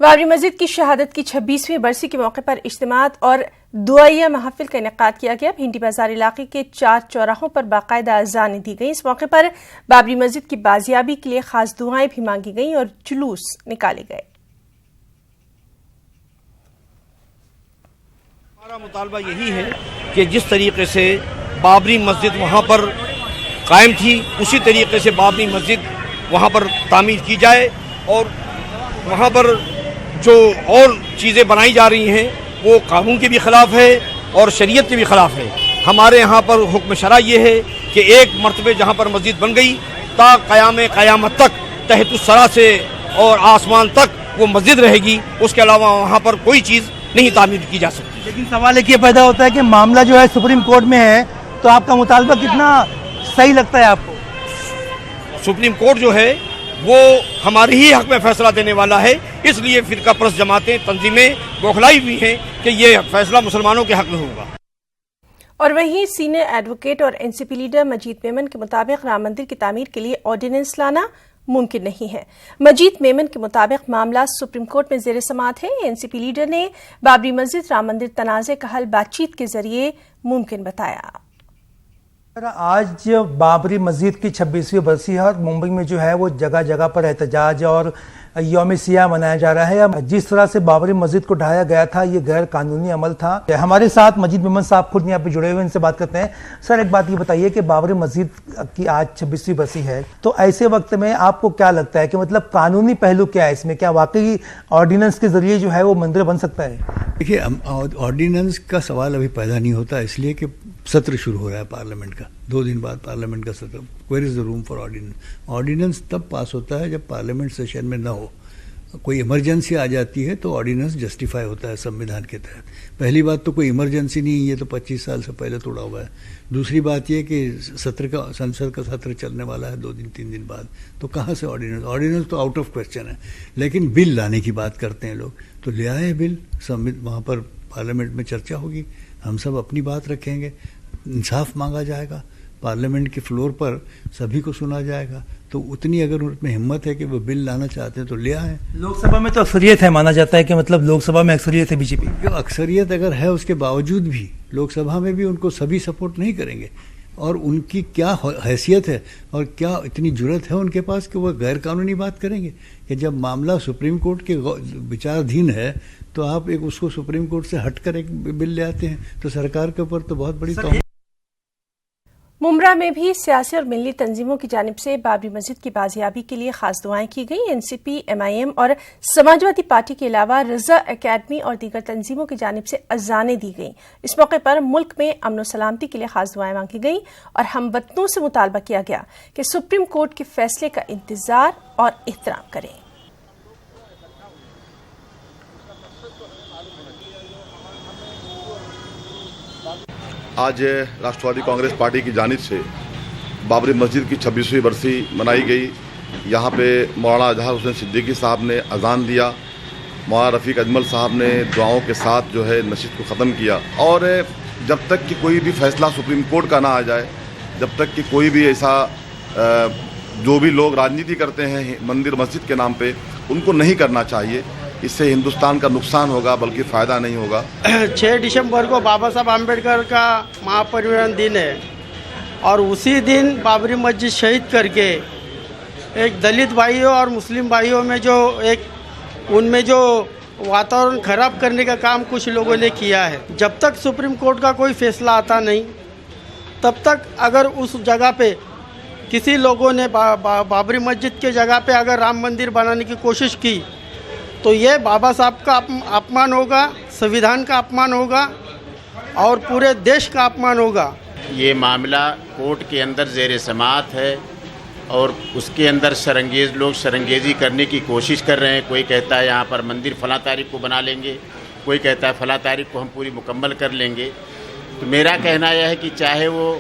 بابری مسجد کی شہادت کی 26ویں برسی کے موقع پر اجتماعات اور دعائیہ محافل کا انعقاد کیا گیا۔ بھنڈی بازار علاقے کے 4 چوراہوں پر باقاعدہ اذانیں دی گئیں۔ اس موقع پر بابری مسجد کی بازیابی کے لیے خاص دعائیں بھی مانگی گئیں اور جلوس نکالے گئے۔ ہمارا مطالبہ یہی ہے کہ جس طریقے سے بابری مسجد وہاں پر قائم تھی اسی طریقے سے بابری مسجد وہاں پر تعمیر کی جائے، اور وہاں پر جو اور چیزیں بنائی جا رہی ہیں وہ قانون کے بھی خلاف ہے اور شریعت کے بھی خلاف ہے۔ ہمارے ہاں پر حکم شرع یہ ہے کہ ایک مرتبہ جہاں پر مسجد بن گئی تا قیامت تک تحت الثری سے اور آسمان تک وہ مسجد رہے گی، اس کے علاوہ وہاں پر کوئی چیز نہیں تعمیر کی جا سکتی۔ لیکن سوال ایک یہ پیدا ہوتا ہے کہ معاملہ جو ہے سپریم کورٹ میں ہے، تو آپ کا مطالبہ کتنا صحیح لگتا ہے آپ کو؟ سپریم کورٹ جو ہے وہ ہمارے ہی حق میں فیصلہ دینے والا ہے، اس لیے فرقہ پرست جماعتیں تنظیمیں بوکھلائی ہوئی ہیں کہ یہ فیصلہ مسلمانوں کے حق میں ہوگا۔ اور وہیں سینئر ایڈوکیٹ اور این سی پی لیڈر مجید میمن کے مطابق رام مندر کی تعمیر کے لیے آرڈیننس لانا ممکن نہیں ہے۔ مجید میمن کے مطابق معاملہ سپریم کورٹ میں زیر سماعت ہے۔ این سی پی لیڈر نے بابری مسجد رام مندر تنازع کا حل بات چیت کے ذریعے ممکن بتایا۔ آج بابری مسجد کی 26ویں برسی ہے اور ممبئی میں جو ہے وہ جگہ جگہ پر احتجاج اور یوم سیاہ منایا جا رہا ہے۔ جس طرح سے بابری مسجد کو ڈھایا گیا تھا یہ غیر قانونی عمل تھا۔ ہمارے ساتھ مجید میمن صاحب خود یہاں پہ جڑے ہوئے، ان سے بات کرتے ہیں۔ سر ایک بات یہ بتائیے کہ بابری مسجد کی آج 26ویں برسی ہے، تو ایسے وقت میں آپ کو کیا لگتا ہے کہ مطلب قانونی پہلو کیا ہے اس میں؟ کیا واقعی آرڈیننس کے ذریعے جو ہے وہ مندر بن سکتا ہے؟ دیکھیے، آرڈیننس کا سوال ابھی پیدا نہیں ہوتا، اس لیے کہ سطر شروع ہو رہا ہے پارلیمنٹ کا، 2 دن بعد پارلیمنٹ کا سطر۔ Where is the room for ordinance? Ordinance تب پاس ہوتا ہے جب پارلیمنٹ سیشن میں نہ ہو، کوئی ایمرجنسی آ جاتی ہے تو آرڈیننس جسٹیفائی ہوتا ہے سمویدھان کے تحت۔ پہلی بات تو کوئی ایمرجنسی نہیں، یہ تو 25 سال سے پہلے توڑا ہوا ہے۔ دوسری بات یہ کہ سنسد کا سطر چلنے والا ہے 2 دن 3 دن بعد، تو کہاں سے آرڈیننس تو آؤٹ آف کویسچن ہے۔ لیکن بل لانے کی بات کرتے ہیں لوگ، تو لے آئے بل، وہاں پر پارلیمنٹ میں چرچا ہوگی، ہم سب اپنی بات رکھیں گے، انصاف مانگا جائے گا، پارلیمنٹ کے فلور پر سبھی کو سنا جائے گا۔ تو اتنی اگر ان میں ہمت ہے کہ وہ بل لانا چاہتے ہیں تو لے آئیں۔ لوک سبھا میں تو اکثریت ہے، مانا جاتا ہے کہ مطلب لوک سبھا میں اکثریت ہے بی جے پی۔ جو اکثریت اگر ہے اس کے باوجود بھی لوک سبھا میں بھی ان کو سبھی سپورٹ نہیں کریں گے، اور ان کی کیا حیثیت ہے اور کیا اتنی جرت ہے ان کے پاس کہ وہ غیر قانونی بات کریں گے؟ کہ جب معاملہ سپریم کورٹ کے وچاردھین ہے تو آپ اس کو سپریم کورٹ سے ہٹ کر ایک بل لے آتے ہیں، تو سرکار کے اوپر تو بہت بڑی توہین۔ ممبرا میں بھی سیاسی اور ملی تنظیموں کی جانب سے بابری مسجد کی بازیابی کے لیے خاص دعائیں کی گئیں۔ N C P, M I M اور سماجوادی پارٹی کے علاوہ رضا اکیڈمی اور دیگر تنظیموں کی جانب سے اذانیں دی گئیں۔ اس موقع پر ملک میں امن و سلامتی کے لیے خاص دعائیں مانگی گئیں اور ہم وطنوں سے مطالبہ کیا گیا کہ سپریم کورٹ کے فیصلے کا انتظار اور احترام کریں۔ آج راشٹروادی کانگریس پارٹی کی جانب سے بابری مسجد کی 26ویں برسی منائی گئی۔ یہاں پہ مولانا اظہر حسین صدیقی صاحب نے اذان دیا، مولانا رفیق اجمل صاحب نے دعاؤں کے ساتھ جو ہے نشست کو ختم کیا، اور جب تک کہ کوئی بھی فیصلہ سپریم کورٹ کا نہ آ جائے، جب تک کہ کوئی بھی ایسا جو بھی لوگ راجنیتی کرتے ہیں مندر مسجد کے نام پہ، ان کو نہیں کرنا چاہیے۔ اس سے ہندوستان کا نقصان ہوگا بلکہ فائدہ نہیں ہوگا۔ 6 دسمبر کو بابا صاحب امبیڈکر کا مہا پریورن دن ہے، اور اسی دن بابری مسجد شہید کر کے ایک دلت بھائیوں اور مسلم بھائیوں میں جو ان میں جو واتاورن خراب کرنے کا کام کچھ لوگوں نے کیا ہے۔ جب تک سپریم کورٹ کا کوئی فیصلہ آتا نہیں، تب تک اگر اس جگہ پہ کسی لوگوں نے بابری مسجد کے جگہ پہ اگر رام مندر بنانے کی کوشش کی تو یہ بابا صاحب کا اپمان ہوگا، سویدھان کا اپمان ہوگا اور پورے دیش کا اپمان ہوگا۔ یہ معاملہ کورٹ کے اندر زیر سماعت ہے اور اس کے اندر شرنگیز لوگ شرنگیزی کرنے کی کوشش کر رہے ہیں۔ کوئی کہتا ہے یہاں پر مندر فلاں تاریخ کو بنا لیں گے، کوئی کہتا ہے فلاں تاریخ کو ہم پوری مکمل کر لیں گے۔ تو میرا کہنا یہ ہے کہ چاہے وہ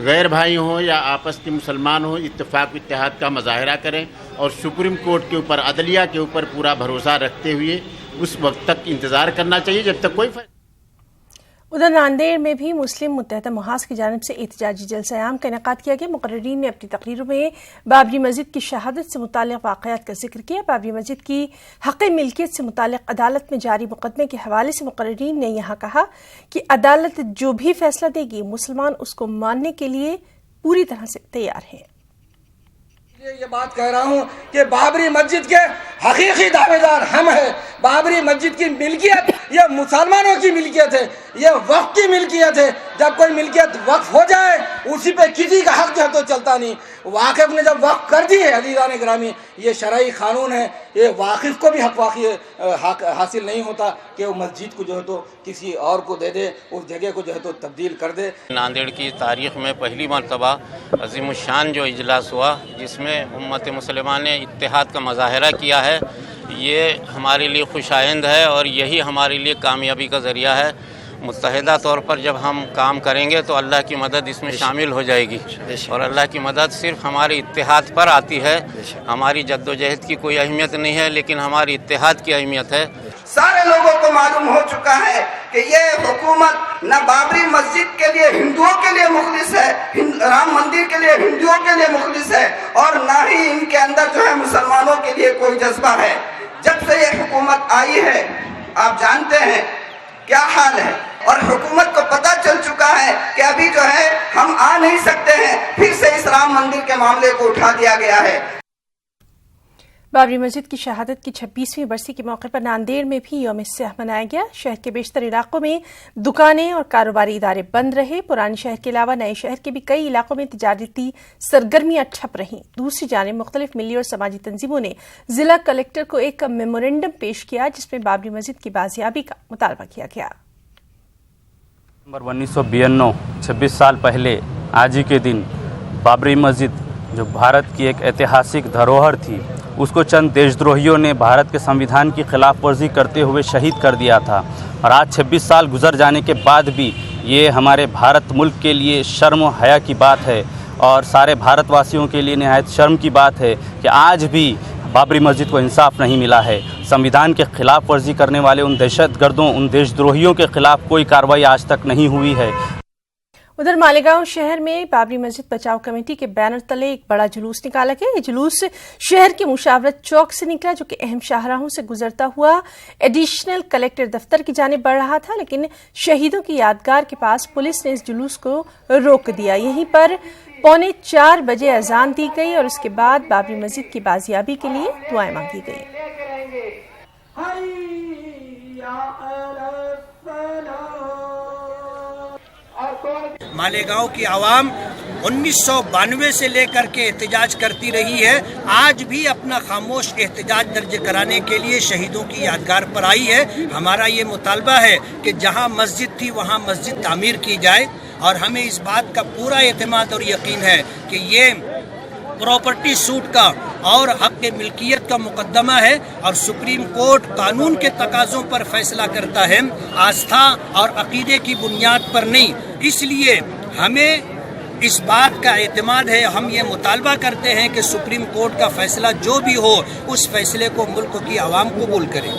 غیر بھائی ہوں یا آپس کے مسلمان ہوں، اتفاق و اتحاد کا مظاہرہ کریں اور سپریم کورٹ کے اوپر، عدلیہ کے اوپر پورا بھروسہ رکھتے ہوئے اس وقت تک انتظار کرنا چاہیے جب تک کوئی उधर नांदेड़ में भी मुस्लिम मुत्तहदा मुहाज की जानिब से एहतजाजी जलसा-ए-आम का इनेकाद किया गया। मुकर्रिरीन ने अपनी तकरीरों में बाबरी मस्जिद की शहादत से मुताल्लिक़ वाक़यात का जिक्र किया। बाबरी मस्जिद की हक़ मिल्कियत से मुताल्लिक़ अदालत में जारी मुकदमे के हवाले से मुकर्रिरीन ने यहाँ कहा कि अदालत जो भी फैसला देगी मुसलमान उसको मानने के लिए पूरी तरह से तैयार हैं। ये बात कह रहा हूँ कि बाबरी मस्जिद के हकीकी दावेदार हम हैं। बाबरी मस्जिद की मिल्कियत ये मुसलमानों की मिल्कियत है, ये वक्फ की मिल्कियत है। जब कोई मिल्कियत वक्फ हो जाए उसी पे किसी का हक जो है तो चलता नहीं। वाकिफ ने जब वक्फ कर दी है अजीज़ान ग्रामी, ये शरई कानून है, ये वाकिफ को भी हक हासिल नहीं होता कि वो मस्जिद को जो है तो किसी और को दे दे, उस जगह को जो है तो तब्दील कर दे। नांदेड़ की तारीख़ में पहली मरतबा अज़ीमुश्शान जो इजलास हुआ जिसमें उम्मत मुसलमान ने इत्तेहाद का मुज़ाहरा किया है, ये हमारे लिए खुशाइंद है और यही हमारे लिए कामयाबी का ज़रिया है। मुत्तहिदा तौर पर जब हम काम करेंगे तो अल्लाह की मदद इसमें शामिल हो जाएगी और अल्लाह की मदद सिर्फ हमारे इत्तेहाद पर आती है। हमारी जद्दोजहद की कोई अहमियत नहीं है लेकिन हमारी इत्तेहाद की अहमियत है। सारे लोगों को मालूम हो चुका है कि ये हुकूमत न बाबरी मस्जिद के लिए हिंदुओं के लिए मुखलिस है, राम मंदिर के लिए हिंदुओं के लिए मुखलिस है और न ही इनके अंदर जो है मुसलमानों के लिए कोई जज्बा है। जब से ये हुकूमत आई है आप जानते हैं क्या हाल है और हुकूमत को पता चल चुका है कि अभी जो है हम आ नहीं सकते हैं, फिर से इस राम मंदिर के मामले को उठा दिया गया है। बाबरी मस्जिद की शहादत की 26वीं बरसी के मौके पर नांदेड़ में भी यौम स्याह मनाया गया। शहर के बेशतर इलाकों में दुकानें और कारोबारी इदारे बंद रहे। पुराने शहर के अलावा नए शहर के भी कई इलाकों में तिजारती सरगर्मियां ठप रहीं। दूसरी जानिब मुख्तलिफ मिली और समाजी तंजीमों ने जिला कलेक्टर को एक मेमोरेंडम पेश किया जिसमें बाबरी मस्जिद की बाजियाबी का मुतालबा किया गया। 1992 26 साल पहले आज ही के दिन बाबरी मस्जिद जो भारत की एक ऐतिहासिक धरोहर थी उसको चंद देशद्रोहियों ने भारत के संविधान की खिलाफ वर्जी करते हुए शहीद कर दिया था और आज 26 साल गुजर जाने के बाद भी ये हमारे भारत मुल्क के लिए शर्म और हया की बात है और सारे भारतवासियों के लिए निहायत शर्म की बात है कि आज भी बाबरी मस्जिद को इंसाफ नहीं मिला है। संविधान के खिलाफ वर्जी करने वाले उन दहशतगर्दों उन देशद्रोहियों के खिलाफ कोई कार्रवाई आज तक नहीं हुई है। उधर मालेगांव शहर में बाबरी मस्जिद बचाव कमेटी के बैनर तले एक बड़ा जुलूस निकाला गया। ये जुलूस शहर के मुशावरत चौक से निकला जो कि अहम शाहराहों से गुजरता हुआ एडिशनल कलेक्टर दफ्तर की जानिब बढ़ रहा था, लेकिन शहीदों की यादगार के पास पुलिस ने इस जुलूस को रोक दिया। यहीं पर 3:45 बजे अजान दी गई और उसके बाद बाबरी मस्जिद की बाजियाबी के लिए दुआएं मांगी गई। मालेगांव की आवाम 1992 से लेकर के एहतजाज करती रही है, आज भी अपना खामोश एहतजाज दर्ज कराने के लिए शहीदों की यादगार पर आई है। हमारा ये मुतालबा है कि जहां मस्जिद थी वहां मस्जिद तामीर की जाए और हमें इस बात का पूरा एतमाद और यकीन है कि ये प्रॉपर्टी सूट का और हक मिल्कियत का मुकदमा है और सुप्रीम कोर्ट कानून के तकाज़ों पर फैसला करता है, आस्था और अकीदे की बुनियाद पर नहीं। इसलिए हमें इस बात का एतमाद है, हम ये मुतालबा करते हैं कि सुप्रीम कोर्ट का फैसला जो भी हो उस फैसले को मुल्क की आवाम कबूल करे।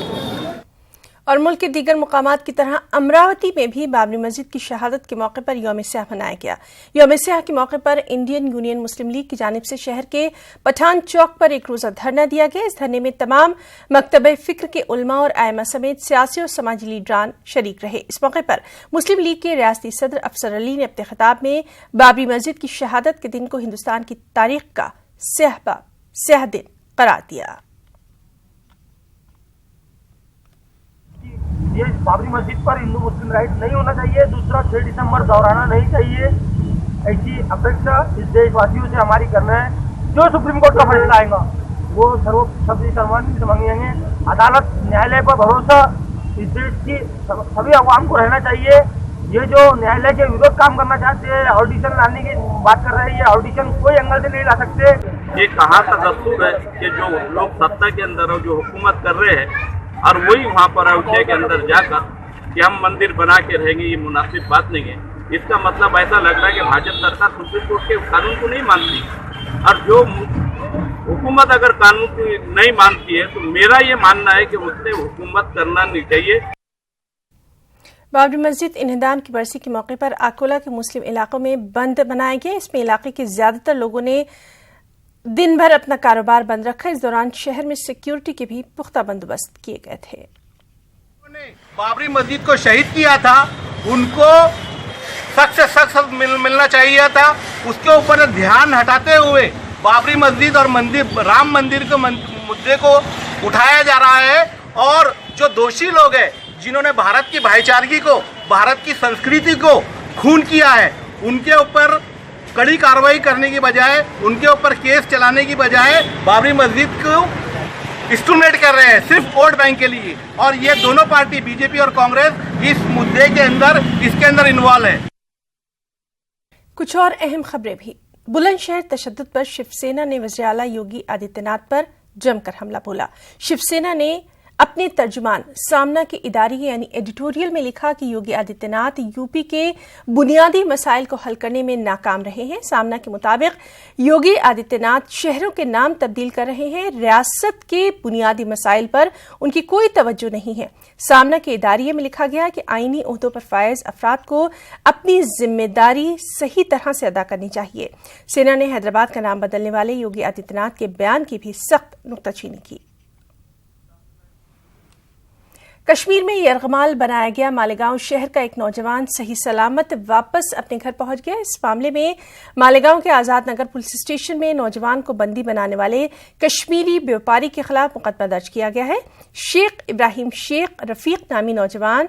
और मुल्क के दीगर मुकामात की तरह अमरावती में भी बाबरी मस्जिद की शहादत के मौके पर यौम स्याह मनाया गया। यौम स्याह के मौके पर इंडियन यूनियन मुस्लिम लीग की जानिब से शहर के पठान चौक पर एक रोजा धरना दिया गया। इस धरने में तमाम मकतब फिक्र के उलमा और आइमा समेत सियासी और समाजी लीडरान शरीक रहे। इस मौके पर मुस्लिम लीग के रियासती सदर अफसर अली ने अपने खिताब में बाबरी मस्जिद की शहादत के दिन को हिंदुस्तान की तारीख का स्याह दिन करार दिया। ये बाबरी मस्जिद पर हिंदू मुस्लिम राइट नहीं होना चाहिए। दूसरा 6 दिसंबर दोहराना नहीं चाहिए। ऐसी अपेक्षा इस देशवासियों से हमारी करना है। जो सुप्रीम कोर्ट का फैसला आएगा वो सर्वसम्मति से मांगेंगे। अदालत न्यायालय पर भरोसा इस देश की सभी अवाम को रहना चाहिए। ये जो न्यायालय के विरोध काम करना चाहते हैं, ऑडिशन लाने की बात कर रहे हैं, ये ऑडिशन कोई एंगल से नहीं ला सकते। ये कहाँ का दस्तूर है कि जो लोग सत्ता के अंदर जो हुकूमत कर रहे हैं और वही वहाँ पर अयोध्या के अंदर जाकर कि हम मंदिर बना के रहेंगे, ये मुनासिब बात नहीं है। इसका मतलब ऐसा लग रहा है कि भाजपा सरकार सुप्रीम कोर्ट के कानून को नहीं मानती और जो हुकूमत अगर कानून को नहीं मानती है तो मेरा ये मानना है कि उससे हुकूमत करना नहीं चाहिए। बाबरी मस्जिद इन्हदाम की बरसी के मौके पर अकोला के मुस्लिम इलाकों में बंद बनाया गया। इसमें इलाके के ज्यादातर लोगों ने दिन भर अपना कारोबार बंद रखा। इस दौरान शहर में सिक्योरिटी के भी पुख्ता बंदोबस्त किए गए थे। बाबरी मस्जिद को शहीद किया था, उनको सख्त से सख्त मिलना चाहिए था। उसके ऊपर ध्यान हटाते हुए बाबरी मस्जिद और राम मंदिर के मुद्दे को उठाया जा रहा है और जो दोषी लोग हैं जिन्होंने भारत की भाईचारगी को, भारत की संस्कृति को खून किया है, उनके ऊपर कड़ी कार्रवाई करने की बजाय, उनके ऊपर केस चलाने की बजाय बाबरी मस्जिद को स्टिमुलेट कर रहे हैं सिर्फ वोट बैंक के लिए। और ये दोनों पार्टी बीजेपी और कांग्रेस इस मुद्दे के अंदर, इसके अंदर इन्वॉल्व है। कुछ और अहम खबरें भी। बुलंदशहर तशद्दुद पर शिवसेना ने वज़ीर आला योगी आदित्यनाथ पर जमकर हमला बोला। शिवसेना ने अपने तर्जुमान सामना के इदारी यानी एडिटोरियल में लिखा कि योगी आदित्यनाथ यूपी के बुनियादी मसाइल को हल करने में नाकाम रहे हैं। सामना के मुताबिक योगी आदित्यनाथ शहरों के नाम तब्दील कर रहे हैं। रियासत के बुनियादी मसाइल पर उनकी कोई तवज्जो नहीं है। सामना के इदारिये में लिखा गया कि आईनी ओहदों पर फायज अफराद को अपनी जिम्मेदारी सही तरह से अदा करनी चाहिए। सेना ने हैदराबाद का नाम बदलने वाले योगी आदित्यनाथ के बयान की भी सख्त नुक्ताचीनी की। कश्मीर में यरगमाल बनाया गया मालेगांव शहर का एक नौजवान सही सलामत वापस अपने घर पहुंच गया। इस मामले में मालेगांव के आजाद नगर पुलिस स्टेशन में नौजवान को बंदी बनाने वाले कश्मीरी व्यापारी के खिलाफ मुकदमा दर्ज किया गया है। शेख इब्राहिम शेख रफीक नामी नौजवान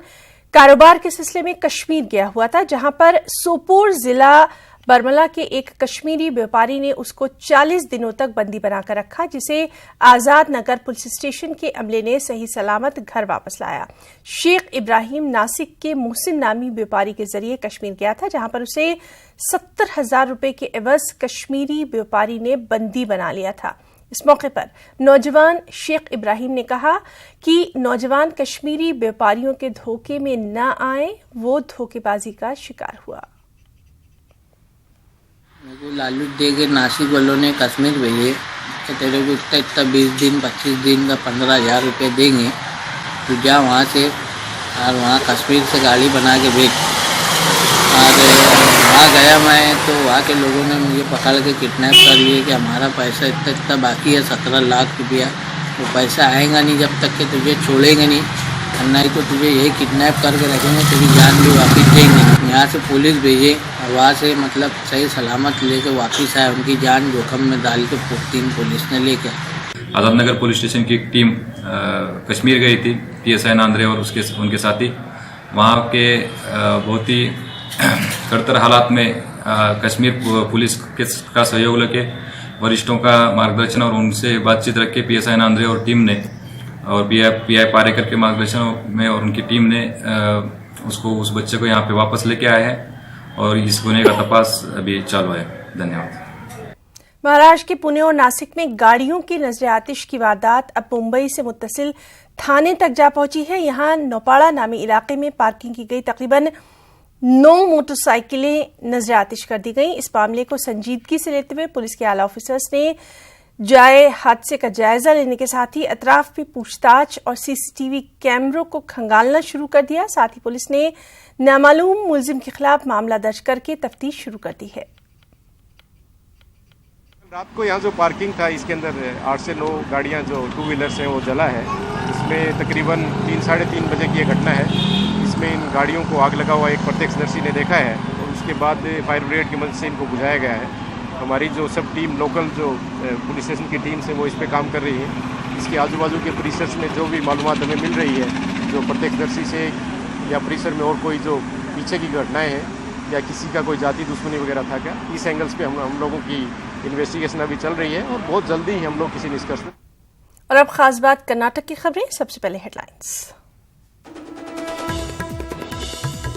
कारोबार के सिलसिले में कश्मीर गया हुआ था, जहां पर सोपोर जिला बरमला के एक कश्मीरी व्यापारी ने उसको 40 दिनों तक बंदी बनाकर रखा, जिसे आजाद नगर पुलिस स्टेशन के अमले ने सही सलामत घर वापस लाया। शेख इब्राहिम नासिक के मोहसिन नामी व्यापारी के जरिए कश्मीर गया था, जहां पर उसे 70,000 रुपए के एवज कश्मीरी व्यापारी ने बंदी बना लिया था। इस मौके पर नौजवान शेख इब्राहिम ने कहा कि नौजवान कश्मीरी व्यापारियों के धोखे में न आए, वो धोखेबाजी का शिकार हुआ। मेरे को लालच दे के नासिक वालों ने कश्मीर भेजे कि तेरे को इतना 20 दिन 25 दिन का 15,000 रुपये देंगे, तो जा वहाँ से और वहाँ कश्मीर से गाड़ी बना के भेज। और वहाँ गया मैं तो वहाँ के लोगों ने मुझे पकड़ के किडनैप कर लिए कि हमारा पैसा इतना बाकी है 17 लाख रुपया, वो पैसा आएगा नहीं जब तक कि तुझे छोड़ेंगे नहीं, और नहीं तो तुझे यही किडनैप करके रखेंगे, तेरी जान भी वापस देंगे। यहाँ से पुलिस भेजे और वहाँ से मतलब सही सलामत लेके वापस आए, उनकी जान जोखिम में डाल के 3 पुलिस ने लेके। आजाद नगर पुलिस स्टेशन की एक टीम कश्मीर गई थी, PSI नांद्रे और उनके साथी। वहाँ के बहुत ही कड़तर हालात में कश्मीर पुलिस का सहयोग लेके, वरिष्ठों का मार्गदर्शन और उनसे बातचीत रख के PSI नांद्रे और टीम ने और PI पारेकर के मार्गदर्शन में और उनकी टीम ने उस बच्चे को यहाँ पे वापस लेके आए हैं और इस गुने का तपास अभी चालू है। धन्यवाद। महाराष्ट्र के पुणे और नासिक में गाड़ियों की नजर आतिश की वारदात अब मुंबई से मुत्तसिल थाने तक जा पहुंची है। यहाँ नौपाड़ा नामी इलाके में पार्किंग की गई तकरीबन 9 मोटरसाइकिलें नजर आतिश कर दी गई। इस मामले को संजीदगी से लेते हुए पुलिस के आला ऑफिसर्स ने हादसे का जायजा लेने के साथ ही अतराफ में पूछताछ और CCTV कैमरों को खंगालना शुरू कर दिया। साथ ही पुलिस ने नामालूम मुलजिम के खिलाफ मामला दर्ज करके तफ्तीश शुरू कर दी है। रात को यहाँ जो पार्किंग था, इसके अंदर 8 से 9 गाड़ियाँ जो 2 व्हीलर्स हैं वो जला है। इसमें तकरीबन 3 साढ़े 3 बजे की ये घटना है। इसमें इन गाड़ियों को आग लगा हुआ एक प्रत्यक्षदर्शी ने देखा है और उसके बाद फायर ब्रिगेड की मदद से इनको बुझाया गया है। हमारी जो सब टीम लोकल जो पुलिस स्टेशन की टीम से वो इस पे काम कर रही है। इसके आजू बाजू के परिसर में जो भी मालूमात हमें मिल रही है, जो प्रत्यक्षदर्शी से या परिसर में और कोई जो पीछे की घटनाएं हैं या किसी का कोई जाति दुश्मनी वगैरह था क्या, इस एंगल्स पे हम लोगों की इन्वेस्टिगेशन अभी चल रही है और बहुत जल्दी ही हम लोग किसी निष्कर्ष में। और अब खास बात कर्नाटक की खबरें। सबसे पहले हेडलाइंस।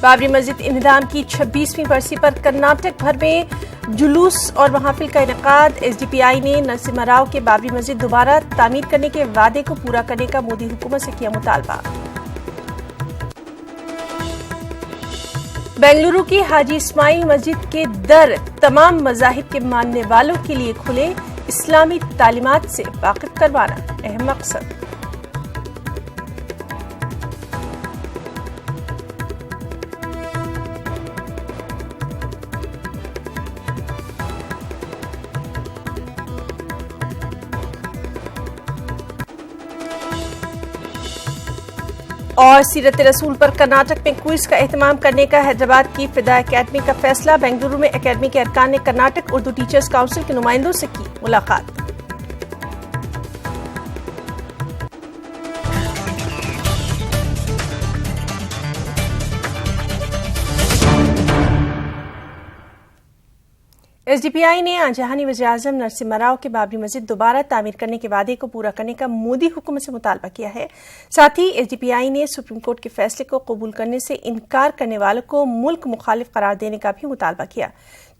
बाबरी मस्जिद इन्हदाम की 26वीं बरसी पर कर्नाटक भर में जुलूस और महफिल का इनेकाद। SDPI ने नरसिम्हा राव के बाबरी मस्जिद दोबारा तामीर करने के वादे को पूरा करने का मोदी हुकूमत से किया मुतालबा। बेंगलुरु की हाजी इस्माइल मस्जिद के दर तमाम मज़ाहिब के मानने वालों के लिए खुले, इस्लामी तालीमात से वाकिफ करवाना अहम मकसद। اور सीरत रसूल पर कर्नाटक में क्विज का एहतमाम करने का हैदराबाद की फिदा एकेडमी का फैसला। बेंगलुरु में एकेडमी के अरकान ने कर्नाटक उर्दू टीचर्स काउंसिल के नुमाइंदों से की मुलाकात। एसडीपीआई ने आजहानी वज़ीर-ए-आज़म नरसिम्हा राव के बाबरी मस्जिद दोबारा तामीर करने के वादे को पूरा करने का मोदी हुकूमत से मुतालबा किया है। साथ ही एसडीपीआई ने सुप्रीम कोर्ट के फैसले को कबूल करने से इनकार करने वालों को मुल्क मुखालिफ करार देने का भी मुतालबा किया।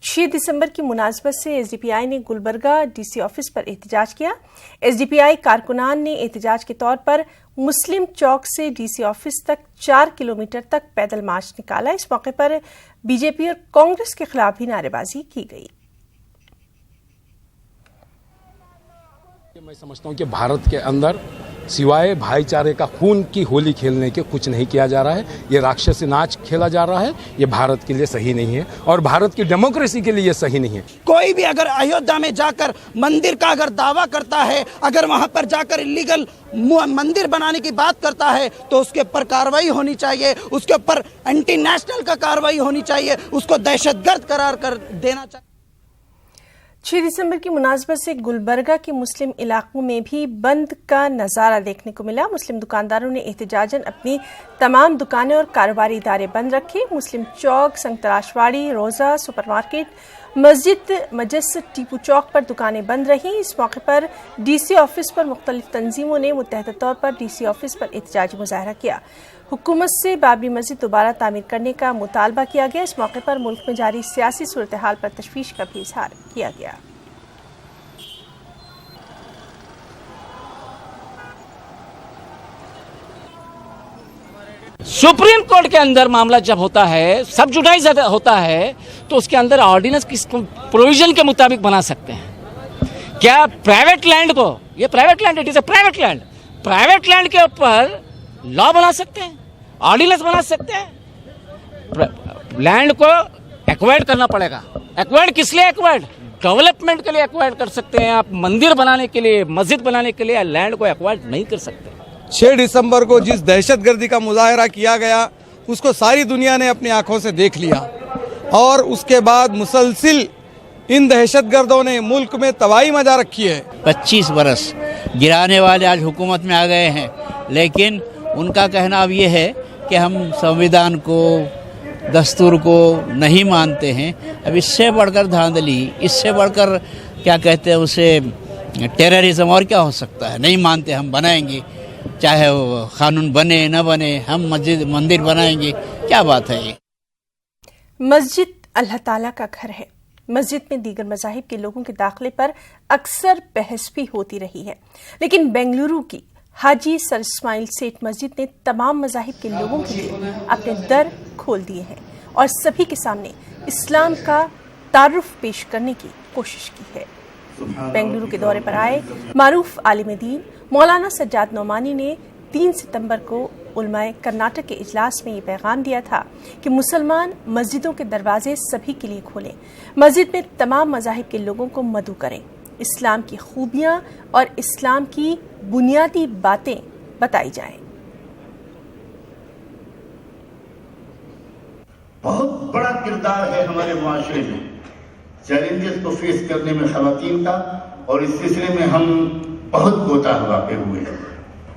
6 दिसंबर की मुनासबत से एसडीपीआई ने गुलबर्गा डीसी ऑफिस पर एहतजाज किया। एसडीपीआई कारकुनान ने एहतजाज के तौर पर मुस्लिम चौक से डीसी ऑफिस तक 4 किलोमीटर तक पैदल मार्च निकाला। इस मौके पर बीजेपी और कांग्रेस के खिलाफ भी नारेबाजी की गई। मैं समझता हूं कि भारत के अंदर सिवाय भाईचारे का खून की होली खेलने के कुछ नहीं किया जा रहा है। ये राक्षसी नाच खेला जा रहा है। ये भारत के लिए सही नहीं है और भारत की डेमोक्रेसी के लिए ये सही नहीं है। कोई भी अगर अयोध्या में जाकर मंदिर का अगर दावा करता है, अगर वहां पर जाकर इलीगल मंदिर बनाने की बात करता है तो उसके ऊपर कार्रवाई होनी चाहिए, उसके ऊपर एंटी नेशनल का कार्रवाई होनी चाहिए, उसको दहशतगर्द करार कर देना चाहिए। 6 दिसंबर की मुनासबत से गुलबर्गा के मुस्लिम इलाकों में भी बंद का नज़ारा देखने को मिला। मुस्लिम दुकानदारों ने एहतजाजन अपनी तमाम दुकानें और कारोबारी इदारे बंद रखे। मुस्लिम चौक, संतराशवाड़ी, रोज़ा, सुपरमार्केट, मस्जिद मजस, टीपू चौक पर दुकानें बंद रहीं। इस मौके पर डीसी ऑफिस पर मुख्तलिफ तंजीमों ने मुत्तहदा तौर पर डीसी ऑफिस पर एहतजाजी मुजाहरा किया। हुकूमत से बाबरी मस्जिद दोबारा तामीर करने का मुतालबा किया गया। इस मौके पर मुल्क में जारी सियासी सूरत हाल पर तशवीश का भी इजहार किया गया। सुप्रीम कोर्ट के अंदर मामला जब होता है, सब जुडाइज होता है, तो उसके अंदर ऑर्डिनेंस किस प्रोविजन के मुताबिक बना सकते हैं। क्या प्राइवेट लैंड को, ये private land, it is a private land, private land के ऊपर लॉ बना सकते हैं, ऑर्डिनेंस बना सकते हैं। लैंड को एक्वायर्ड करना पड़ेगा। एक्वायर्ड किस लिए एक्वायर्ड? डेवलपमेंट के लिए एक्वायर्ड कर सकते हैं आप। मंदिर बनाने के लिए, मस्जिद बनाने के लिए लैंड को एक्वायर्ड नहीं कर सकते। 6 दिसंबर को जिस दहशतगर्दी का मुजाहरा किया गया उसको सारी दुनिया ने अपनी आंखों से देख लिया और उसके बाद मुसलसिल इन दहशतगर्दों ने मुल्क में तबाही मचा रखी है। 25 बरस गिराने वाले आज हुकूमत में आ गए हैं, लेकिन उनका कहना अब ये है कि हम संविधान को, दस्तूर को नहीं मानते हैं। अब इससे बढ़कर धांधली, इससे बढ़कर क्या कहते हैं उसे, टेररिज्म और क्या हो सकता है। नहीं मानते, हम बनाएंगे, चाहे वो कानून बने न बने, हम मस्जिद मंदिर बनाएंगे। क्या बात है ये? मस्जिद अल्लाह ताला का घर है। मस्जिद में दीगर मज़ाहिब के लोगों के दाखिले पर अक्सर बहस भी होती रही है, लेकिन बेंगलुरु की हाजी सर इस्माइल सेठ मस्जिद ने तमाम मज़ाहिब के लोगों के लिए अपने दर खोल दिए हैं और सभी के सामने इस्लाम का तारुफ पेश करने की कोशिश की है। बेंगलुरु के दौरे पर आए मारूफ आलिम दीन मौलाना सज्जाद नौमानी ने 3 सितंबर को उलमाए कर्नाटक के इजलास में ये पैगाम दिया था कि मुसलमान मस्जिदों के दरवाजे सभी के लिए खोलें, मस्जिद में तमाम मज़ाहिब के लोगों को मदऊ करें, इस्लाम की खूबियां और इस्लाम की बुनियादी बातें बताई जाएं। बहुत बड़ा किरदार है हमारे मुआशरे में चैलेंजेस को फेस करने में ख़वातीन का, और इस सिलसिले में हम बहुत कोताह वाक़ हुए हैं।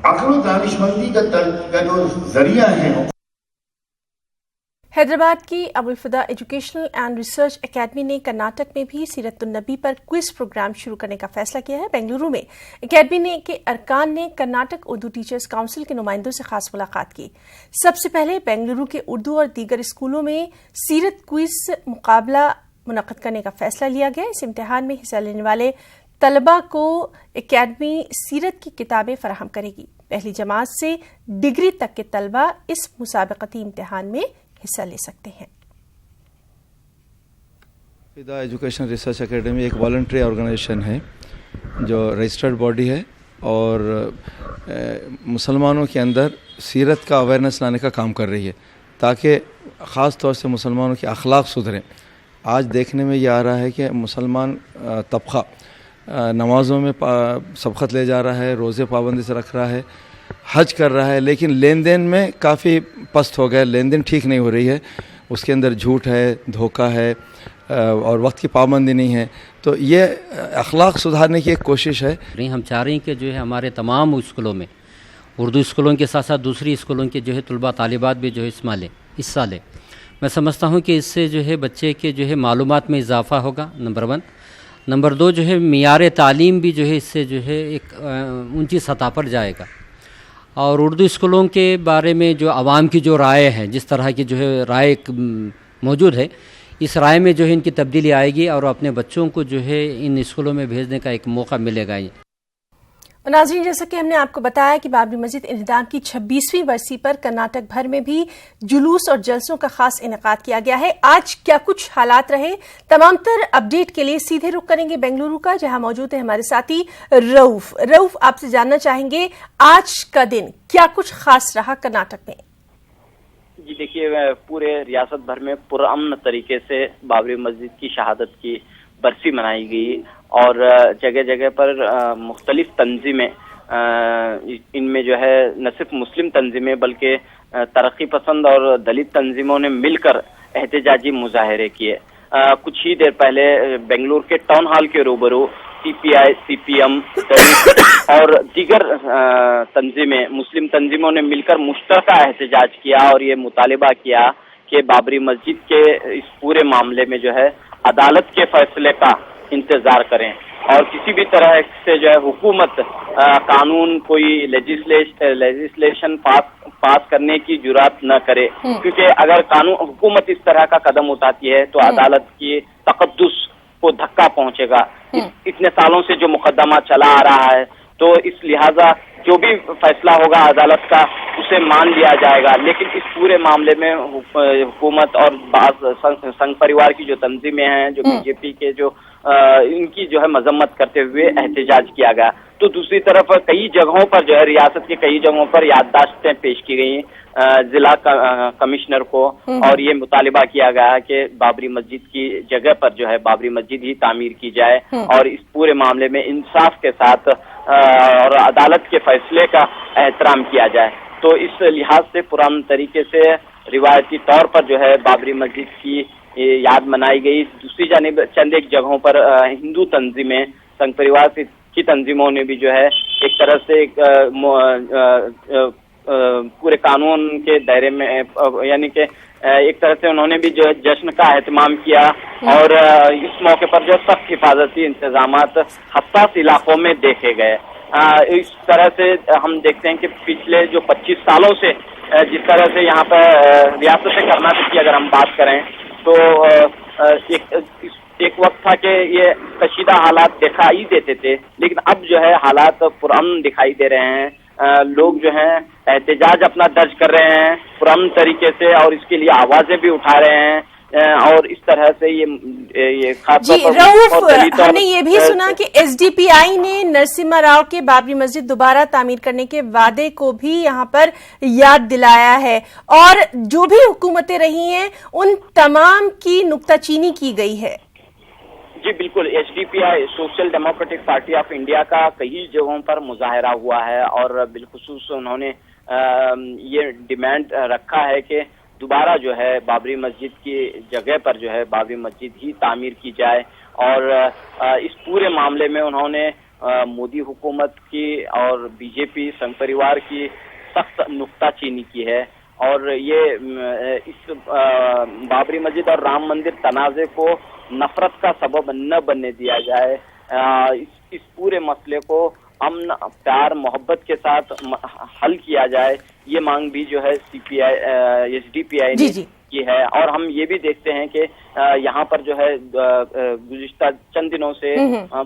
अक्ल दानिशमंदी का जो जरिया है। हैदराबाद की अबुल फिदा एजुकेशनल एंड रिसर्च एकेडमी ने कर्नाटक में भी सीरतुन्नबी पर क्विज प्रोग्राम शुरू करने का फैसला किया है। बेंगलुरु में एकेडमी के अरकान ने कर्नाटक उर्दू टीचर्स काउंसिल के नुमाइंदों से खास मुलाकात की। सबसे पहले बेंगलुरु के उर्दू और दीगर स्कूलों में सीरत क्विज मुकाबला मुनक्किद करने का फैसला लिया गया। इस इम्तिहान में हिस्सा लेने वाले तलबा को एकेडमी सीरत की किताबें फराहम करेगी। पहली जमात से डिग्री तक के तलबा इस मुसाबकती इम्तिहान में हिस्सा ले सकते हैं। फिदा एजुकेशन रिसर्च एकेडमी एक वॉलंटरी ऑर्गेनाइजेशन है जो रजिस्टर्ड बॉडी है और मुसलमानों के अंदर सीरत का अवेयरनेस लाने का काम कर रही है ताकि ख़ास तौर से मुसलमानों के अखलाक सुधरें। आज देखने में ये आ रहा है कि मुसलमान तबक़ा नमाज़ों में सबक़त ले जा रहा है, रोज़े पाबंदी से रख रहा है حج کر رہا ہے لیکن لین دین میں کافی پست ہو گیا, لین دین ٹھیک نہیں ہو رہی ہے, اس کے اندر جھوٹ ہے, دھوکہ ہے اور وقت کی پابندی نہیں ہے. تو یہ اخلاق سدھارنے کی ایک کوشش ہے. ہم چاہ رہے ہیں کہ جو ہے ہمارے تمام اسکولوں میں, اردو اسکولوں کے ساتھ ساتھ دوسری اسکولوں کے جو ہے طلباء طالبات بھی جو ہے حصہ لیں. میں سمجھتا ہوں کہ اس سے جو ہے بچے کے جو ہے معلومات میں اضافہ ہوگا, نمبر 1. نمبر 2 جو ہے معیار تعلیم بھی جو ہے اس سے جو ہے ایک اونچی سطح پر جائے گا. اور اردو اسکولوں کے بارے میں جو عوام کی جو رائے ہے, جس طرح کی جو ہے رائے موجود ہے, اس رائے میں جو ہے ان کی تبدیلی آئے گی اور اپنے بچوں کو جو ہے ان اسکولوں میں بھیجنے کا ایک موقع ملے گا. ناظرین, جیسا کہ ہم نے آپ کو بتایا کہ بابری مسجد انہدام کی 26ویں برسی پر کرناٹک بھر میں بھی جلوس اور جلسوں کا خاص انعقاد کیا گیا ہے. آج کیا کچھ حالات رہے, تمام تر اپڈیٹ کے لیے سیدھے رخ کریں گے بنگلورو کا, جہاں موجود ہے ہمارے ساتھی رؤف. رؤف, آپ سے جاننا چاہیں گے آج کا دن کیا کچھ خاص رہا کرناٹک میں؟ جی دیکھیے, پورے ریاست بھر میں پرامن طریقے سے بابری مسجد کی شہادت کی برسی منائی گئی اور جگہ جگہ پر مختلف تنظیمیں, ان میں جو ہے نہ صرف مسلم تنظیمیں بلکہ ترقی پسند اور دلت تنظیموں نے مل کر احتجاجی مظاہرے کیے. کچھ ہی دیر پہلے بنگلور کے ٹاؤن ہال کے روبرو CPI, CPM اور دیگر تنظیمیں, مسلم تنظیموں نے مل کر مشترکہ احتجاج کیا اور یہ مطالبہ کیا کہ بابری مسجد کے اس پورے معاملے میں جو ہے عدالت کے فیصلے کا انتظار کریں اور کسی بھی طرح سے جو ہے حکومت قانون کوئی لیجسلیشن پاس کرنے کی جرات نہ کرے, کیونکہ اگر حکومت اس طرح کا قدم اٹھاتی ہے تو عدالت کی تقدس کو دھکا پہنچے گا. اتنے سالوں سے جو مقدمہ چلا آ رہا ہے تو اس لہٰذا جو بھی فیصلہ ہوگا عدالت کا اسے مان لیا جائے گا. لیکن اس پورے معاملے میں حکومت اور بعض سنگھ پریوار کی جو تنظیمیں ہیں, جو BJP کے جو ان کی جو ہے مذمت کرتے ہوئے احتجاج کیا گیا. تو دوسری طرف کئی جگہوں پر جو ہے ریاست کے کئی جگہوں پر یادداشتیں پیش کی گئیں ضلع کمشنر کو, اور یہ مطالبہ کیا گیا کہ بابری مسجد کی جگہ پر جو ہے بابری مسجد ہی تعمیر کی جائے اور اس پورے معاملے میں انصاف کے ساتھ اور عدالت کے فیصلے کا احترام کیا جائے. تو اس لحاظ سے پرامن طریقے سے روایتی طور پر جو ہے بابری مسجد کی یاد منائی گئی. دوسری جانب چند ایک جگہوں پر ہندو تنظیمیں, سنگھ پریوار کی تنظیموں نے بھی جو ہے ایک طرح سے پورے قانون کے دائرے میں, یعنی کہ ایک طرح سے انہوں نے بھی جو ہے جشن کا اہتمام کیا اور اس موقع پر جو سخت حفاظتی انتظامات حساس علاقوں میں دیکھے گئے. اس طرح سے ہم دیکھتے ہیں کہ پچھلے جو 25 سالوں سے جس طرح سے یہاں پر ریاست کرناٹک کی اگر ہم بات کریں تو ایک وقت تھا کہ یہ کشیدہ حالات دکھائی دیتے تھے, لیکن اب جو ہے حالات پرامن دکھائی دے رہے ہیں. لوگ جو ہیں احتجاج اپنا درج کر رہے ہیں پرامن طریقے سے اور اس کے لیے آوازیں بھی اٹھا رہے ہیں اور اس طرح سے یہ خاص طور پر رؤف, ہم نے یہ بھی سنا کہ SDPI نے نرسمہا راؤ کے بابری مسجد دوبارہ تعمیر کرنے کے وعدے کو بھی یہاں پر یاد دلایا ہے اور جو بھی حکومتیں رہی ہیں ان تمام کی نکتہ چینی کی گئی ہے. جی بالکل, SDPI social democratic party of India کا کئی جگہوں پر مظاہرہ ہوا ہے اور بالخصوص انہوں نے یہ ڈیمانڈ رکھا ہے کہ دوبارہ جو ہے بابری مسجد کی جگہ پر جو ہے بابری مسجد ہی تعمیر کی جائے. اور اس پورے معاملے میں انہوں نے مودی حکومت کی اور BJP سنگھ پریوار کی سخت نکتہ چینی کی ہے اور یہ اس بابری مسجد اور رام مندر تنازع کو نفرت کا سبب نہ بننے دیا جائے. اس پورے مسئلے کو امن, پیار, محبت کے ساتھ حل کیا جائے, یہ مانگ بھی جو ہے SDPI نے کی ہے. اور ہم یہ بھی دیکھتے ہیں کہ یہاں پر جو ہے گزشتہ چند دنوں سے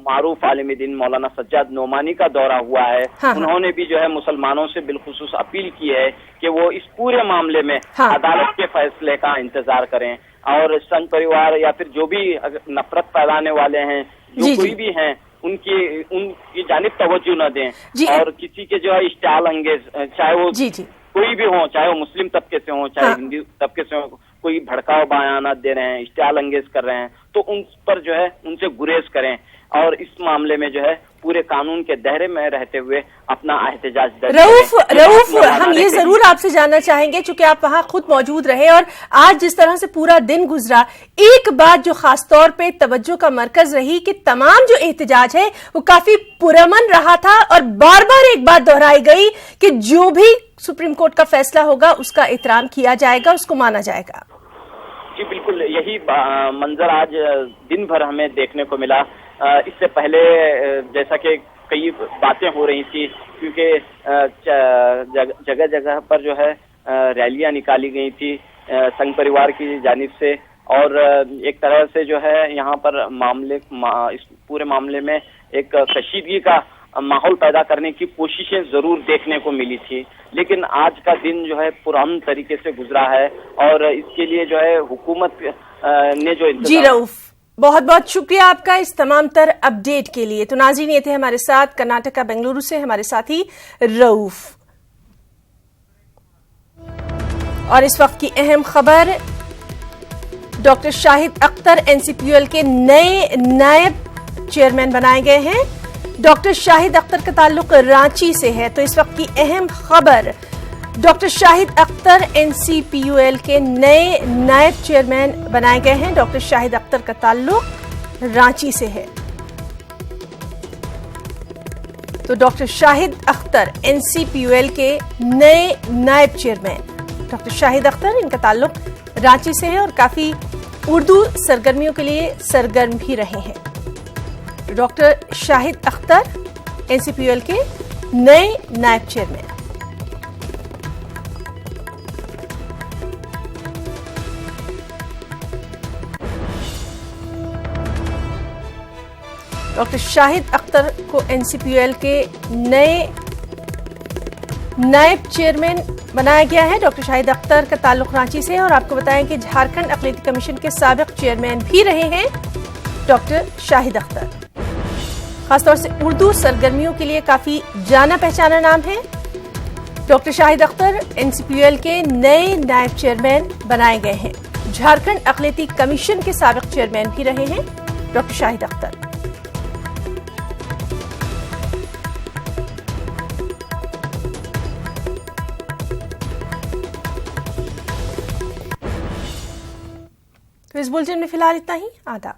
معروف عالم دین مولانا سجاد نعمانی کا دورہ ہوا ہے. انہوں نے بھی جو ہے مسلمانوں سے بالخصوص اپیل کی ہے کہ وہ اس پورے معاملے میں عدالت کے فیصلے کا انتظار کریں اور سنگھ پریوار یا پھر جو بھی نفرت پھیلانے والے ہیں, جو کوئی بھی ہیں, ان کی جانب توجہ نہ دیں اور کسی کے جو ہے اشتعال انگیز, چاہے وہ کوئی بھی ہوں, چاہے وہ مسلم طبقے سے ہوں, چاہے ہندو طبقے سے ہوں, کوئی بھڑکاؤ بیانات دے رہے ہیں, اشتعال انگیز کر رہے ہیں, تو ان پر جو ہے ان سے گریز کریں اور اس معاملے میں جو ہے पूरे कानून के दायरे में रहते हुए अपना एहतजाज दर्ज रऊफ हम ये जरूर आपसे जानना चाहेंगे, चूंकि आप वहां खुद मौजूद रहे और आज जिस तरह से पूरा दिन गुजरा, एक बात जो खास तौर पे तवज्जो का मरकज रही कि तमाम जो एहतजाज है वो काफी पुरअमन रहा था और बार बार एक बात दोहराई गई कि जो भी सुप्रीम कोर्ट का फैसला होगा उसका एहतराम किया जाएगा, उसको माना जाएगा। जी बिल्कुल, यही मंजर आज दिन भर हमें देखने को मिला। इससे पहले जैसा कि कई बातें हो रही थी, क्योंकि जगह जगह पर जो है रैलियां निकाली गई थी संघ परिवार की जानिब से, और एक तरह से जो है यहाँ पर इस पूरे मामले में एक कशीदगी का माहौल पैदा करने की कोशिशें जरूर देखने को मिली थी, लेकिन आज का दिन जो है पुराने तरीके से गुजरा है और इसके लिए जो है हुकूमत ने जो जी रऊफ, बहुत बहुत शुक्रिया आपका इस तमाम तर अपडेट के लिए। तो नाज़रीन, ये थे हमारे साथ कर्नाटका बेंगलुरु से हमारे साथी रऊफ। और इस वक्त की अहम खबर, डॉक्टर शाहिद अख्तर एनसीपीयूएल के नए नायब चेयरमैन बनाए गए हैं। डॉक्टर शाहिद अख्तर का ताल्लुक रांची से है, तो इस वक्त की अहम खबर, डॉक्टर शाहिद अख्तर एनसीपीयूएल के नए नायब चेयरमैन बनाए गए हैं। डॉक्टर शाहिद अख्तर का ताल्लुक रांची से है, तो डॉक्टर शाहिद अख्तर एनसीपीयूएल के नए नायब चेयरमैन डॉक्टर शाहिद अख्तर, इनका ताल्लुक रांची से है और काफी उर्दू सरगर्मियों के लिए सरगर्म भी रहे हैं। डॉक्टर शाहिद अख्तर एनसीपीयूएल के नए नायब चेयरमैन। डॉक्टर शाहिद अख्तर को एनसीपीयूएल के नए नायब चेयरमैन बनाया गया है। डॉक्टर शाहिद अख्तर का ताल्लुक रांची से है और आपको बताएं कि झारखंड अक़लीती कमीशन के साबिक चेयरमैन भी रहे हैं डॉक्टर शाहिद अख्तर। खासतौर से उर्दू सरगर्मियों के लिए काफी जाना पहचाना नाम है। डॉक्टर शाहिद अख्तर एनसीपीयूएल के नए नायब चेयरमैन बनाए गए हैं। झारखंड अक़लीती कमीशन के साबिक चेयरमैन भी रहे हैं डॉक्टर शाहिद अख्तर। तो इस बुलेटिन में फिलहाल इतना ही। आदाब।